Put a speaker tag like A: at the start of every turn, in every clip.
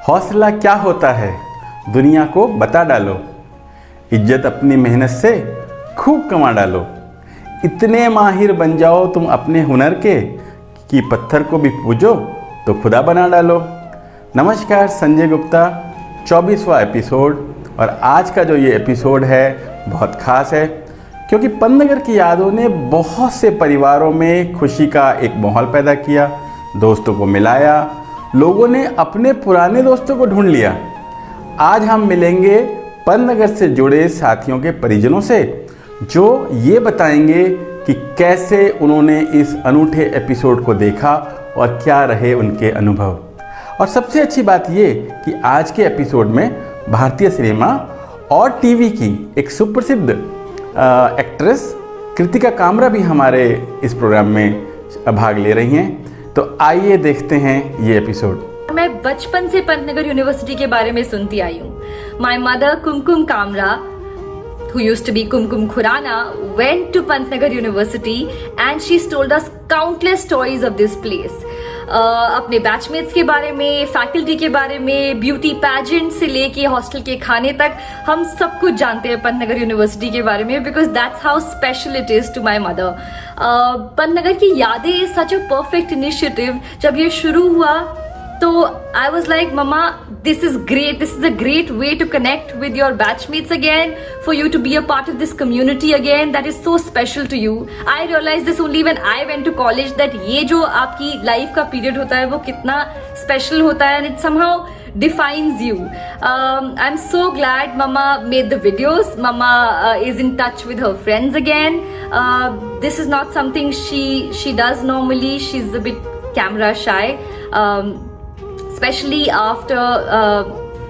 A: हौसला क्या होता है दुनिया को बता डालो, इज्जत अपनी मेहनत से खूब कमा डालो। इतने माहिर बन जाओ तुम अपने हुनर के कि पत्थर को भी पूजो तो खुदा बना डालो। नमस्कार, संजय गुप्ता, 24वां एपिसोड। और आज का जो ये एपिसोड है बहुत ख़ास है क्योंकि पंतनगर की यादों ने बहुत से परिवारों में खुशी का एक माहौल पैदा किया, दोस्तों को मिलाया, लोगों ने अपने पुराने दोस्तों को ढूंढ लिया। आज हम मिलेंगे पंतनगर से जुड़े साथियों के परिजनों से जो ये बताएंगे कि कैसे उन्होंने इस अनूठे एपिसोड को देखा और क्या रहे उनके अनुभव। और सबसे अच्छी बात ये कि आज के एपिसोड में भारतीय सिनेमा और टीवी की एक सुप्रसिद्ध एक्ट्रेस कृतिका कामरा भी हमारे इस प्रोग्राम में भाग ले रही हैं। तो आइए देखते हैं ये एपिसोड।
B: मैं बचपन से पंतनगर यूनिवर्सिटी के बारे में सुनती आई हूँ। My mother Kumkum Kamra, who used to be Kumkum Khurana, went to Pantnagar University and she's told us countless stories of this place. अपने बैचमेट्स के बारे में, फैकल्टी के बारे में, ब्यूटी पैजेंट से लेके हॉस्टल के खाने तक हम सब कुछ जानते हैं पंतनगर यूनिवर्सिटी के बारे में because that's how special it is to my mother. Pantnagar की यादें is such a perfect initiative. जब ये शुरू हुआ तो I was like, Mama, this is great. This is a great way to connect with your batchmates again, for you to be a part of this community again that is so special to you. I realized this only when I went to college that ये जो आपकी life का period होता है वो कितना special होता है and it somehow defines you. I'm so glad Mama made the videos. Mama is in touch with her friends again. This is not something she does normally. She's a bit camera shy. Especially after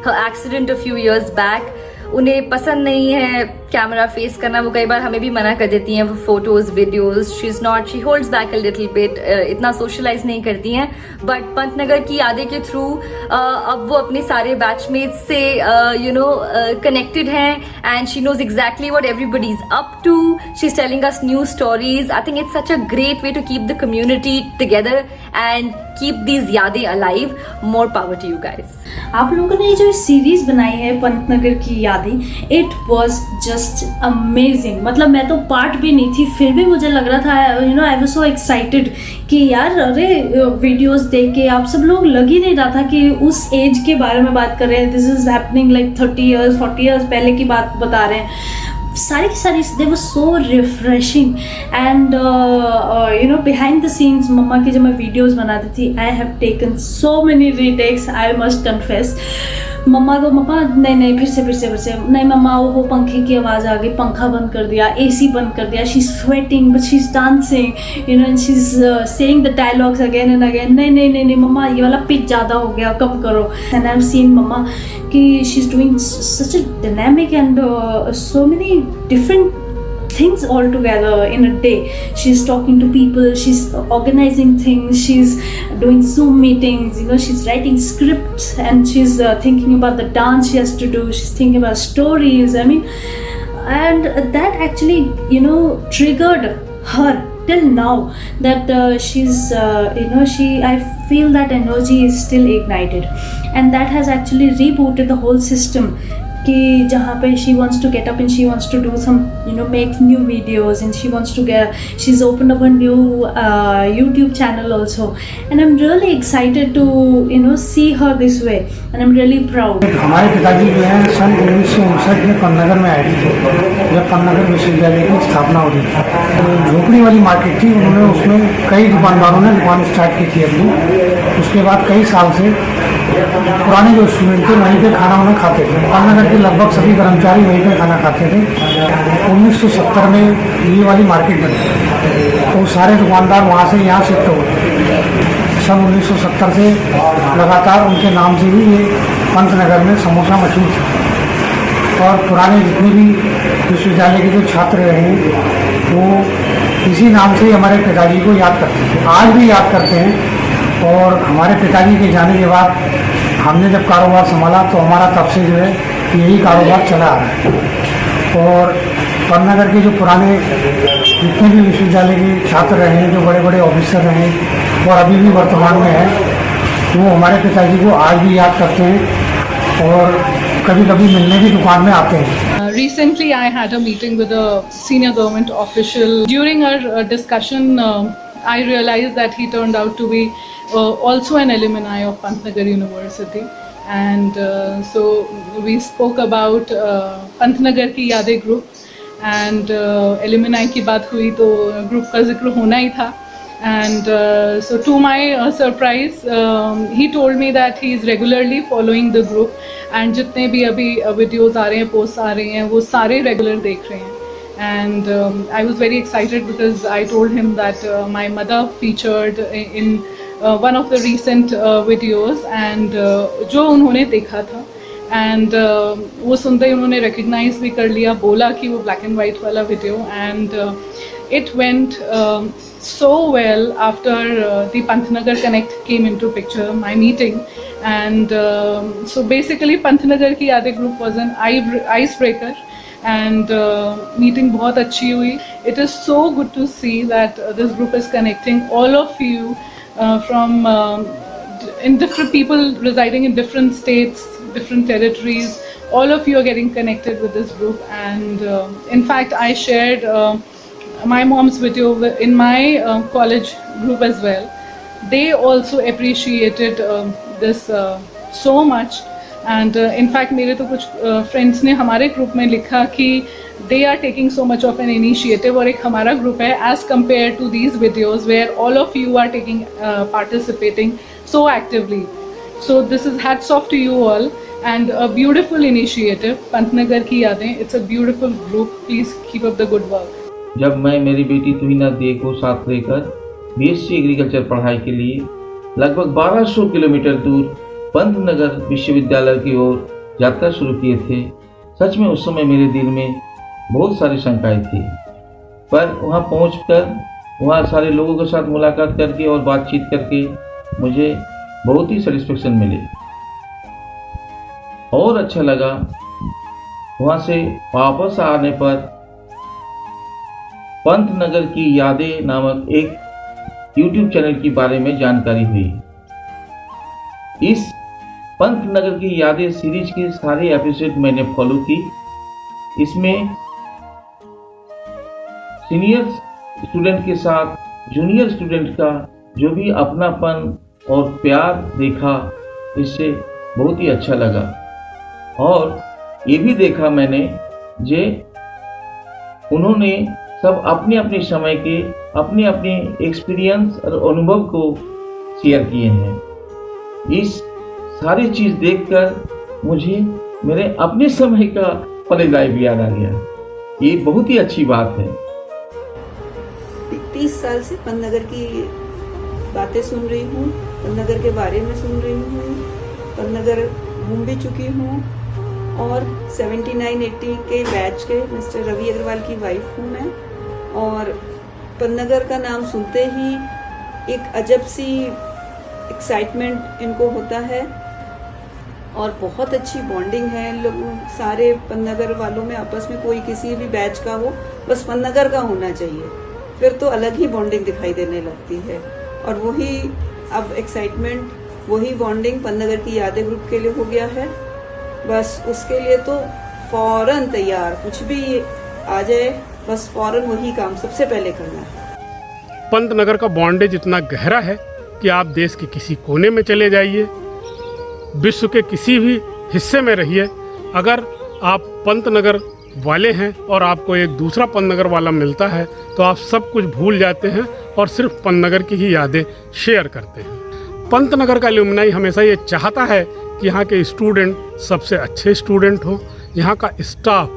B: her accident a few years back, उन्हें पसंद नहीं है camera face करना। वो कई बार हमें भी मना कर देती हैं photos videos. She holds back a little bit, इतना सोशलाइज नहीं करती हैं। बट पंतनगर की यादें के थ्रू अब वो अपने सारे बैचमेट्स से कनेक्टेड हैं and she knows exactly what everybody is up to. She is telling us new stories. I think it's such a great way to keep the community together and keep these यादें alive. More power to you guys.
C: आप लोगों ने जो series बनाई है पंतनगर की यादें, it was just amazing. मतलब मैं तो पार्ट भी नहीं थी, फिर भी मुझे लग रहा था आई वाज सो एक्साइटेड कि यार अरे वीडियोस देख के आप सब लोग लग ही नहीं रहा था कि उस एज के बारे में बात कर रहे हैं। This is happening like 30 years 40 years पहले की बात बता रहे हैं। सारी की सारी they were so refreshing and behind the scenes मम्मा की जब मैं वीडियोस बनाती थी, I have taken so many retakes, I must confess. मम्मा नहीं फिर से नहीं मम्मा वो पंखे की आवाज़ आ गई, पंखा बंद कर दिया, एसी बंद कर दिया, she is sweating but she is dancing and she is saying the dialogues again and again. नहीं मम्मा ये वाला पिच ज़्यादा हो गया, कम करो। एंड आई हैव सीन मम्मा कि she is doing such a dynamic and so many different things all together in a day. She's talking to people, she's organizing things, she's doing Zoom meetings, she's writing scripts and she's thinking about the dance she has to do, she's thinking about stories. I mean, and that actually triggered her till now that I feel that energy is still ignited and that has actually rebooted the whole system कि जहाँ पे she wants to get up and she wants to do some make new videos and she's opened up a new YouTube channel also and I'm really excited to see her this way and I'm really proud.
D: हमारे पिताजी जो हैं सन 1959 में पंतनगर में आए थे जब पंतनगर विश्वविद्यालय की स्थापना हो रही थी। झोपड़ी वाली मार्केट थी, उन्होंने उसमें कई दुकानदारों ने दुकान स्टार्ट की थी अपनी। उसके बाद कई साल से पुराने जो स्टूडेंट थे वहीं पे खाना उन्हें खाते थे। पंतनगर के लगभग सभी कर्मचारी वहीं पे खाना खाते थे। 1970 में ये वाली मार्केट बनी तो सारे दुकानदार वहाँ से यहाँ शिफ्ट हो गए। सन 1970 से लगातार उनके नाम से ही ये पंतनगर में समोसा मशहूर था और पुराने जितने भी विश्वविद्यालय के जो छात्र रहे हैं वो इसी नाम से हमारे पिताजी को याद करते हैं, आज भी याद करते हैं। और हमारे पिताजी के जाने के बाद हमने जब कारोबार संभाला तो हमारा तब से जो है यही कारोबार चला आ रहा है। और पंतनगर के जो पुराने जितने भी विश्वविद्यालय के छात्र रहे हैं, जो बड़े बड़े ऑफिसर रहे हैं और अभी भी वर्तमान में हैं, वो हमारे पिताजी को आज भी याद करते हैं और कभी कभी मिलने भी दुकान में आते हैं।
E: Recently, I had a meeting with a senior government official. During our discussion, I realized that he turned out to be also an alumni of Pantnagar University. And so we spoke about Pantnagar की यादें group and alumni की बात हुई तो group का जिक्र होना ही था. And so to my surprise, he told me that he is regularly following the group and जितने भी अभी videos आ रहे हैं, posts आ रहे हैं, वो सारे regular देख रहे हैं. And I was very excited because I told him that my mother featured in one of the recent videos and जो उन्होंने देखा था and वो सुनते ही उन्होंने recognize भी कर लिया, बोला कि वो black and white वाला video and it went so well after the Pantnagar Connect came into picture, my meeting. And so basically Pantnagar की यादें group was an icebreaker and meeting बहुत अच्छी हुई. It is so good to see that this group is connecting all of you from in different people residing in different states, different territories. All of you are getting connected with this group and in fact I shared my mom's video in my college group as well. They also appreciated this so much and in fact मेरे तो कुछ friends ने हमारे group में लिखा कि they are taking so much of an initiative और एक हमारा group है as compared to these videos where all of you are taking participating so actively. So this is hats off to you all and a beautiful initiative. Pantnagar की यादें, it's a beautiful group. Please keep up the good work.
F: जब मैं मेरी बेटी तुहिना दे को साथ लेकर BSc agriculture पढ़ाई के लिए लगभग 1200 किलोमीटर दूर पंतनगर विश्वविद्यालय की ओर यात्रा शुरू किए थे, सच में उस समय मेरे दिल में बहुत सारी शंकाएं थी, पर वहां पहुंचकर वहां सारे लोगों के साथ मुलाकात करके और बातचीत करके मुझे बहुत ही सेटिस्फेक्शन मिली और अच्छा लगा। वहां से वापस आने पर पंतनगर की यादें नामक एक YouTube चैनल के बारे में जानकारी हुई। इस पंतनगर की यादें सीरीज के सारे एपिसोड मैंने फॉलो की। इसमें सीनियर स्टूडेंट के साथ जूनियर स्टूडेंट का जो भी अपनापन और प्यार देखा, इससे बहुत ही अच्छा लगा और ये भी देखा मैंने जे उन्होंने सब अपने अपने समय के अपने अपने एक्सपीरियंस और अनुभव को शेयर किए हैं। इस सारी चीज़ देखकर मुझे मेरे अपने समय का कॉलेज लाइफ याद आ गया। ये बहुत ही अच्छी बात है।
G: 30 साल से पंतनगर की बातें सुन रही हूँ, पंतनगर के बारे में सुन रही हूँ, पंतनगर घूम भी चुकी हूँ और 79-80 के बैच के मिस्टर रवि अग्रवाल की वाइफ हूँ मैं। और पंतनगर का नाम सुनते ही एक अजब सी एक्साइटमेंट इनको होता है और बहुत अच्छी बॉन्डिंग है। लोग सारे पंतनगर वालों में आपस में कोई किसी भी बैच का हो, बस पंतनगर का होना चाहिए, फिर तो अलग ही बॉन्डिंग दिखाई देने लगती है। और वही अब एक्साइटमेंट, वही बॉन्डिंग पंतनगर की यादें ग्रुप के लिए हो गया है। बस उसके लिए तो फौरन तैयार, कुछ भी आ जाए बस फौरन वही काम सबसे पहले करना है।
H: पंतनगर का बॉन्डेज इतना गहरा है कि आप देश के किसी कोने में चले जाइए, विश्व के किसी भी हिस्से में रहिए, अगर आप पंतनगर वाले हैं और आपको एक दूसरा पंतनगर वाला मिलता है तो आप सब कुछ भूल जाते हैं और सिर्फ पंतनगर की ही यादें शेयर करते हैं। पंतनगर का एलुमनाई हमेशा ये चाहता है कि यहाँ के स्टूडेंट सबसे अच्छे स्टूडेंट हों, यहाँ का स्टाफ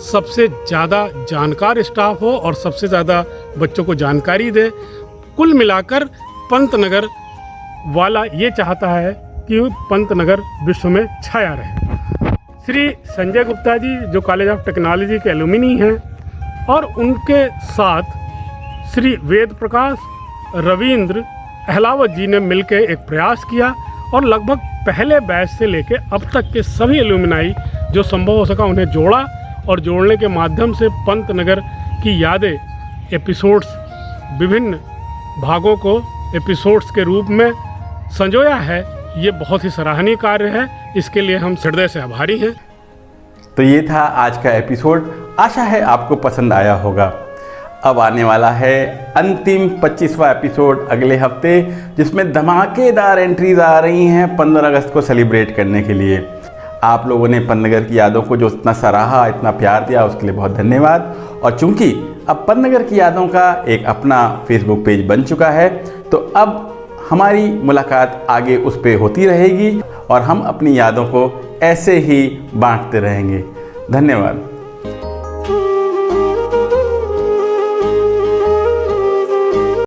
H: सबसे ज़्यादा जानकार स्टाफ हो और सबसे ज़्यादा बच्चों को जानकारी दे। कुल मिलाकर पंतनगर वाला ये चाहता है कि पंतनगर विश्व में छाया रहे। श्री संजय गुप्ता जी जो कॉलेज ऑफ टेक्नोलॉजी के एलुमिनी हैं और उनके साथ श्री वेद प्रकाश, रविंद्र, अहलावत जी ने मिलकर एक प्रयास किया और लगभग पहले बैच से लेकर अब तक के सभी एलुमनाई जो संभव हो सका उन्हें जोड़ा और जोड़ने के माध्यम से पंतनगर की यादें एपिसोड्स, विभिन्न भागों को एपिसोड्स के रूप में संजोया है, ये बहुत ही सराहनीय कार्य है। इसके लिए हम हृदय से आभारी हैं।
A: तो ये था आज का एपिसोड, आशा है आपको पसंद आया होगा। अब आने वाला है अंतिम 25वां एपिसोड अगले हफ्ते, जिसमें धमाकेदार एंट्रीज आ रही हैं 15 अगस्त को सेलिब्रेट करने के लिए। आप लोगों ने पन्नगर की यादों को जो इतना सराहा, इतना प्यार दिया, उसके लिए बहुत धन्यवाद। और चूंकि अब पन्नगर की यादों का एक अपना फेसबुक पेज बन चुका है, तो अब हमारी मुलाकात आगे उस पर होती रहेगी और हम अपनी यादों को ऐसे ही बांटते रहेंगे। धन्यवाद।